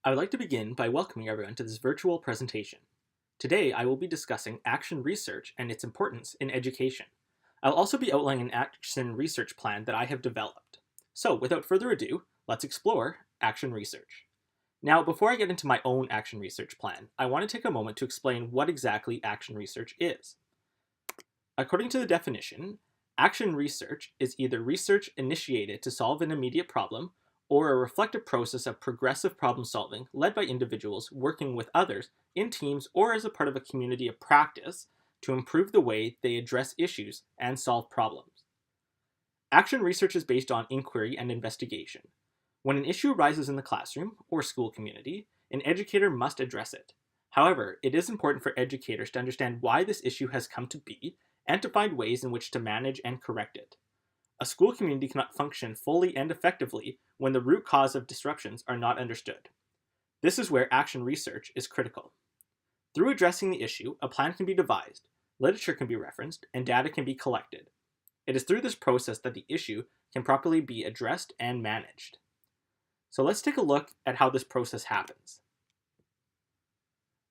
I would like to begin by welcoming everyone to this virtual presentation. Today, I will be discussing action research and its importance in education. I'll also be outlining an action research plan that I have developed. So, without further ado, let's explore action research. Now, before I get into my own action research plan, I want to take a moment to explain what exactly action research is. According to the definition, action research is either research initiated to solve an immediate problem or a reflective process of progressive problem solving led by individuals working with others in teams or as a part of a community of practice to improve the way they address issues and solve problems. Action research is based on inquiry and investigation. When an issue arises in the classroom or school community, an educator must address it. However, it is important for educators to understand why this issue has come to be and to find ways in which to manage and correct it. A school community cannot function fully and effectively when the root cause of disruptions are not understood. This is where action research is critical. Through addressing the issue, a plan can be devised, literature can be referenced, and data can be collected. It is through this process that the issue can properly be addressed and managed. So let's take a look at how this process happens.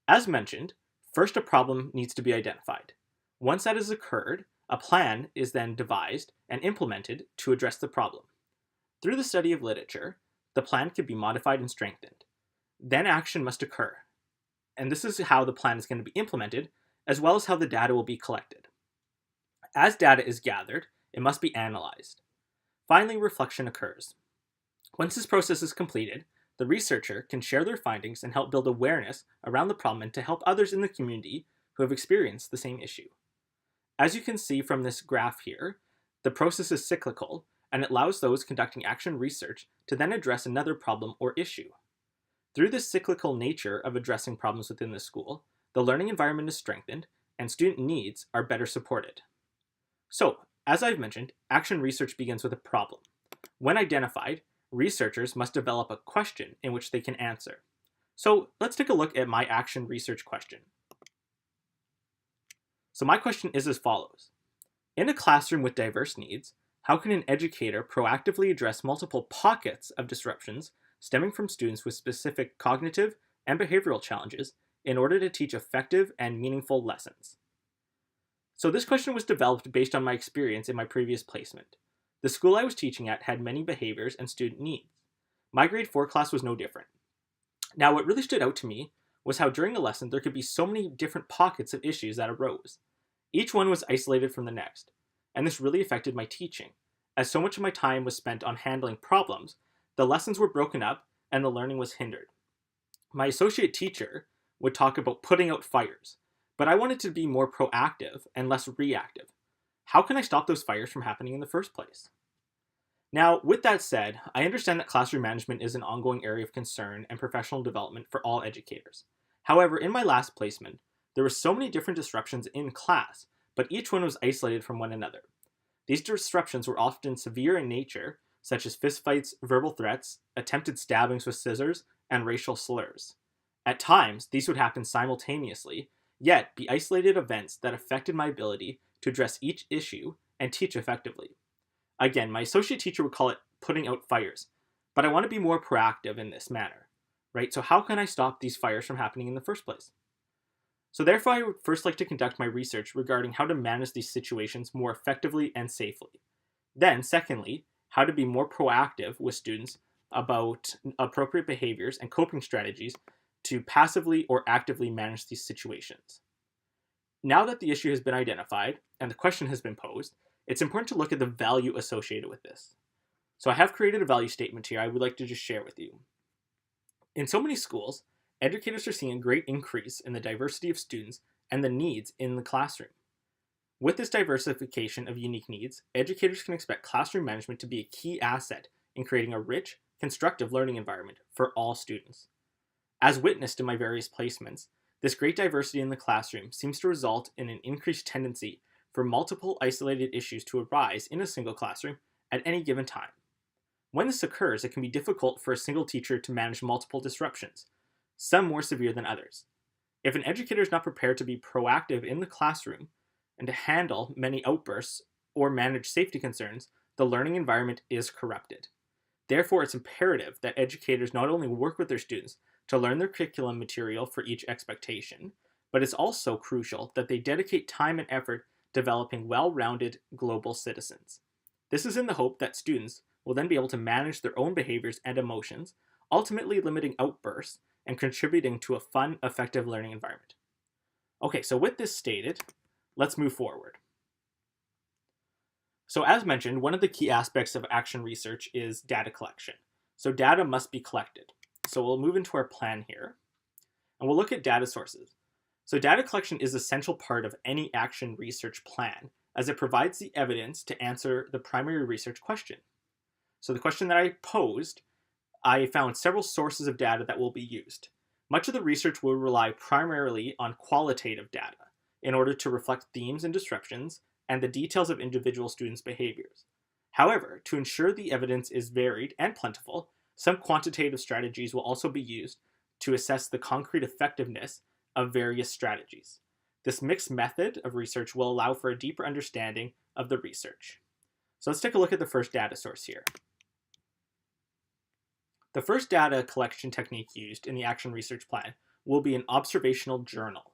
As mentioned, first a problem needs to be identified. Once that has occurred, a plan is then devised and implemented to address the problem. Through the study of literature, the plan can be modified and strengthened. Then action must occur. And this is how the plan is going to be implemented, as well as how the data will be collected. As data is gathered, it must be analyzed. Finally, reflection occurs. Once this process is completed, the researcher can share their findings and help build awareness around the problem and to help others in the community who have experienced the same issue. As you can see from this graph here, the process is cyclical, and it allows those conducting action research to then address another problem or issue. Through this cyclical nature of addressing problems within the school, the learning environment is strengthened, and student needs are better supported. So, as I've mentioned, action research begins with a problem. When identified, researchers must develop a question in which they can answer. So, let's take a look at my action research question. So my question is as follows. In a classroom with diverse needs, how can an educator proactively address multiple pockets of disruptions stemming from students with specific cognitive and behavioral challenges in order to teach effective and meaningful lessons? So this question was developed based on my experience in my previous placement. The school I was teaching at had many behaviors and student needs. My grade 4 class was no different. Now what really stood out to me was how during a lesson there could be so many different pockets of issues that arose. Each one was isolated from the next, and this really affected my teaching. As so much of my time was spent on handling problems, the lessons were broken up and the learning was hindered. My associate teacher would talk about putting out fires, but I wanted to be more proactive and less reactive. How can I stop those fires from happening in the first place? Now, with that said, I understand that classroom management is an ongoing area of concern and professional development for all educators. However, in my last placement, there were so many different disruptions in class, but each one was isolated from one another. These disruptions were often severe in nature, such as fistfights, verbal threats, attempted stabbings with scissors, and racial slurs. At times, these would happen simultaneously, yet be isolated events that affected my ability to address each issue and teach effectively. Again, my associate teacher would call it putting out fires, but I want to be more proactive in this manner, right? So how can I stop these fires from happening in the first place? So therefore, I would first like to conduct my research regarding how to manage these situations more effectively and safely. Then, secondly, how to be more proactive with students about appropriate behaviors and coping strategies to passively or actively manage these situations. Now that the issue has been identified and the question has been posed, it's important to look at the value associated with this. So I have created a value statement here I would like to just share with you. In so many schools, educators are seeing a great increase in the diversity of students and the needs in the classroom. With this diversification of unique needs, educators can expect classroom management to be a key asset in creating a rich, constructive learning environment for all students. As witnessed in my various placements, this great diversity in the classroom seems to result in an increased tendency for multiple isolated issues to arise in a single classroom at any given time. When this occurs, it can be difficult for a single teacher to manage multiple disruptions, some more severe than others. If an educator is not prepared to be proactive in the classroom and to handle many outbursts or manage safety concerns, the learning environment is corrupted. Therefore, it's imperative that educators not only work with their students to learn their curriculum material for each expectation, but it's also crucial that they dedicate time and effort developing well-rounded global citizens. This is in the hope that students will then be able to manage their own behaviors and emotions, ultimately limiting outbursts and contributing to a fun, effective learning environment. Okay, so with this stated, let's move forward. So as mentioned, one of the key aspects of action research is data collection. So data must be collected. So we'll move into our plan here, and we'll look at data sources. So data collection is an essential part of any action research plan, as it provides the evidence to answer the primary research question. So the question that I posed, I found several sources of data that will be used. Much of the research will rely primarily on qualitative data in order to reflect themes and disruptions and the details of individual students' behaviors. However, to ensure the evidence is varied and plentiful, some quantitative strategies will also be used to assess the concrete effectiveness of various strategies. This mixed method of research will allow for a deeper understanding of the research. So let's take a look at the first data source here. The first data collection technique used in the action research plan will be an observational journal.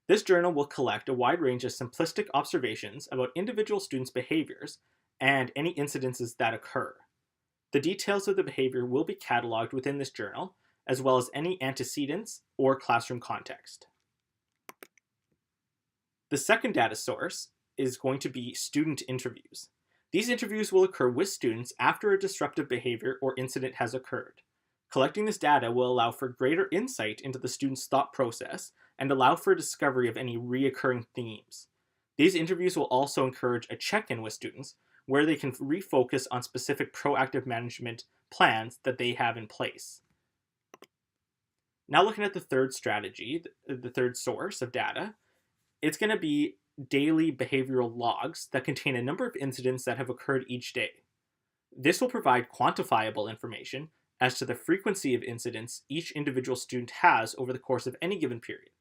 This journal will collect a wide range of simplistic observations about individual students' behaviors and any incidences that occur. The details of the behavior will be cataloged within this journal, as well as any antecedents or classroom context. The second data source is going to be student interviews. These interviews will occur with students after a disruptive behavior or incident has occurred. Collecting this data will allow for greater insight into the student's thought process and allow for discovery of any reoccurring themes. These interviews will also encourage a check-in with students where they can refocus on specific proactive management plans that they have in place. Now looking at the third strategy, the third source of data, it's going to be daily behavioral logs that contain a number of incidents that have occurred each day. This will provide quantifiable information as to the frequency of incidents each individual student has over the course of any given period.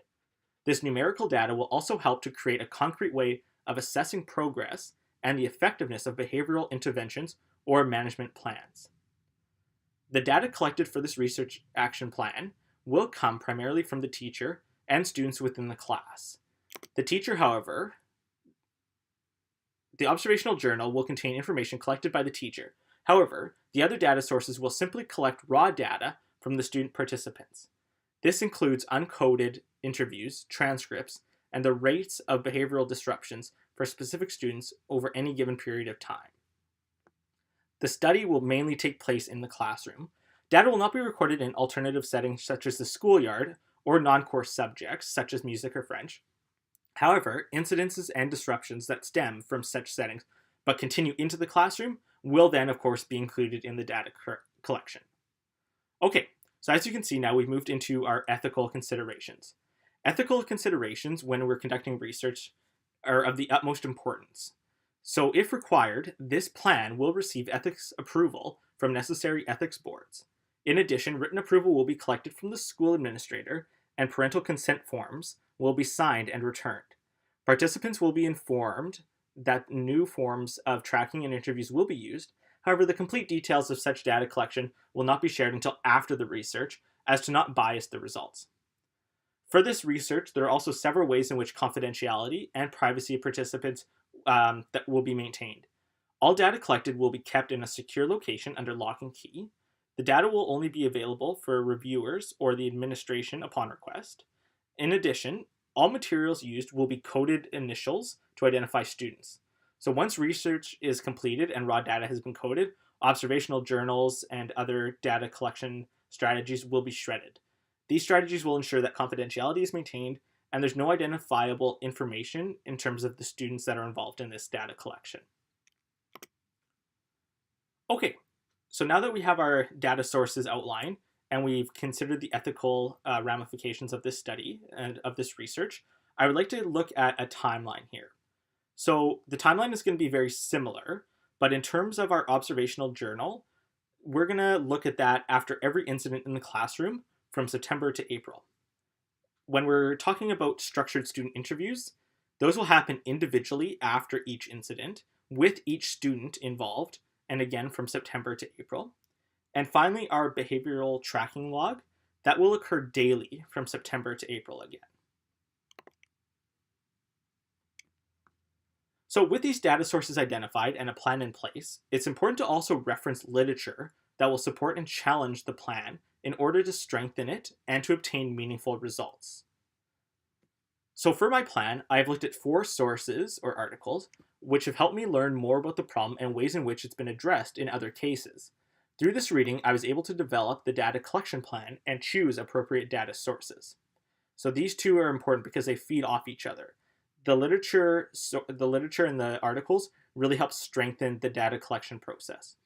This numerical data will also help to create a concrete way of assessing progress and the effectiveness of behavioral interventions or management plans. The data collected for this research action plan will come primarily from the teacher and students within the class. The teacher, however, the observational journal will contain information collected by the teacher. However, the other data sources will simply collect raw data from the student participants. This includes uncoded interviews, transcripts, and the rates of behavioral disruptions for specific students over any given period of time. The study will mainly take place in the classroom. Data will not be recorded in alternative settings such as the schoolyard or non-course subjects such as music or French. However, incidences and disruptions that stem from such settings but continue into the classroom will then, of course, be included in the data collection. Okay, so as you can see now, we've moved into our ethical considerations. Ethical considerations when we're conducting research are of the utmost importance. So if required, this plan will receive ethics approval from necessary ethics boards. In addition, written approval will be collected from the school administrator and parental consent forms will be signed and returned. Participants will be informed that new forms of tracking and interviews will be used. However, the complete details of such data collection will not be shared until after the research, as to not bias the results. For this research, there are also several ways in which confidentiality and privacy of participants that will be maintained. All data collected will be kept in a secure location under lock and key. The data will only be available for reviewers or the administration upon request. In addition, all materials used will be coded initials to identify students. So once research is completed and raw data has been coded, observational journals and other data collection strategies will be shredded. These strategies will ensure that confidentiality is maintained and there's no identifiable information in terms of the students that are involved in this data collection. Okay, so now that we have our data sources outlined and we've considered the ethical ramifications of this study and of this research, I would like to look at a timeline here. So the timeline is going to be very similar, but in terms of our observational journal, we're going to look at that after every incident in the classroom from September to April. When we're talking about structured student interviews, those will happen individually after each incident with each student involved, and again from September to April. And finally, our behavioral tracking log that will occur daily from September to April again. So with these data sources identified and a plan in place, it's important to also reference literature that will support and challenge the plan in order to strengthen it and to obtain meaningful results. So for my plan, I've looked at 4 sources or articles which have helped me learn more about the problem and ways in which it's been addressed in other cases. Through this reading, I was able to develop the data collection plan and choose appropriate data sources. So these two are important because they feed off each other. The literature and the articles really help strengthen the data collection process.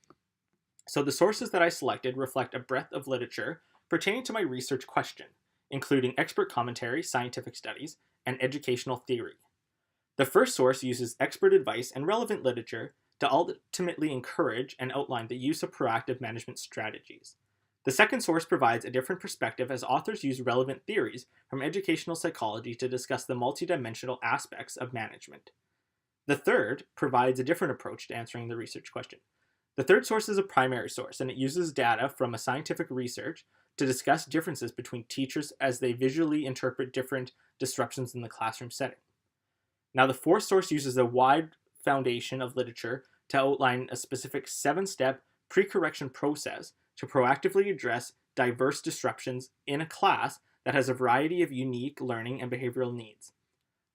So the sources that I selected reflect a breadth of literature pertaining to my research question, including expert commentary, scientific studies, and educational theory. The first source uses expert advice and relevant literature to ultimately encourage and outline the use of proactive management strategies. The second source provides a different perspective as authors use relevant theories from educational psychology to discuss the multidimensional aspects of management. The third provides a different approach to answering the research question. The third source is a primary source, and it uses data from a scientific research to discuss differences between teachers as they visually interpret different disruptions in the classroom setting. Now, the fourth source uses a wide foundation of literature to outline a specific 7-step pre-correction process to proactively address diverse disruptions in a class that has a variety of unique learning and behavioral needs.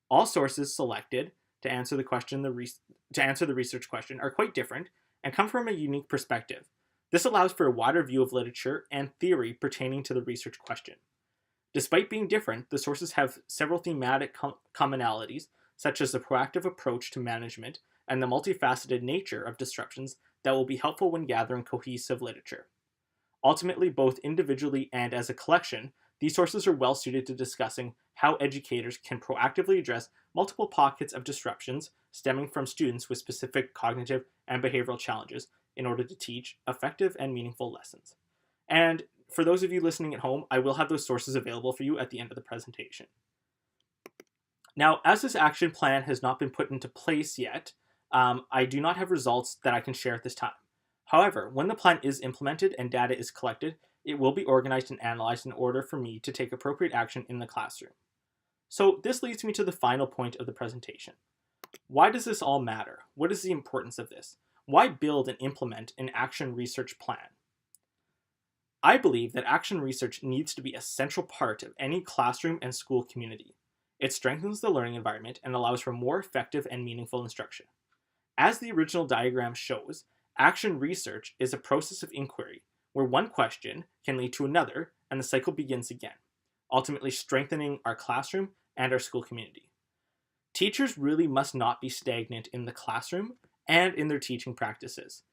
All sources selected to answer the research question are quite different and come from a unique perspective. This allows for a wider view of literature and theory pertaining to the research question. Despite being different, the sources have several thematic commonalities, such as the proactive approach to management and the multifaceted nature of disruptions that will be helpful when gathering cohesive literature. Ultimately, both individually and as a collection, these sources are well suited to discussing how educators can proactively address multiple pockets of disruptions stemming from students with specific cognitive and behavioral challenges in order to teach effective and meaningful lessons. And for those of you listening at home, I will have those sources available for you at the end of the presentation. Now, as this action plan has not been put into place yet, I do not have results that I can share at this time. However, when the plan is implemented and data is collected, it will be organized and analyzed in order for me to take appropriate action in the classroom. So this leads me to the final point of the presentation. Why does this all matter? What is the importance of this? Why build and implement an action research plan? I believe that action research needs to be a central part of any classroom and school community. It strengthens the learning environment and allows for more effective and meaningful instruction. As the original diagram shows, action research is a process of inquiry where one question can lead to another and the cycle begins again, ultimately strengthening our classroom and our school community. Teachers really must not be stagnant in the classroom and in their teaching practices.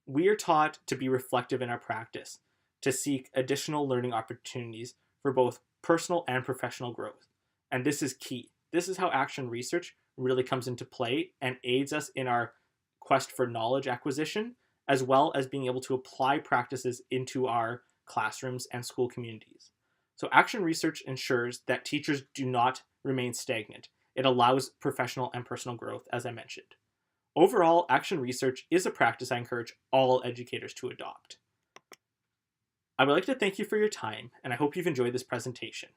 We are taught to be reflective in our practice, to seek additional learning opportunities for both personal and professional growth. And this is key. This is how action research really comes into play and aids us in our quest for knowledge acquisition, as well as being able to apply practices into our classrooms and school communities. So action research ensures that teachers do not remain stagnant. It allows professional and personal growth, as I mentioned. Overall, action research is a practice I encourage all educators to adopt. I would like to thank you for your time, and I hope you've enjoyed this presentation.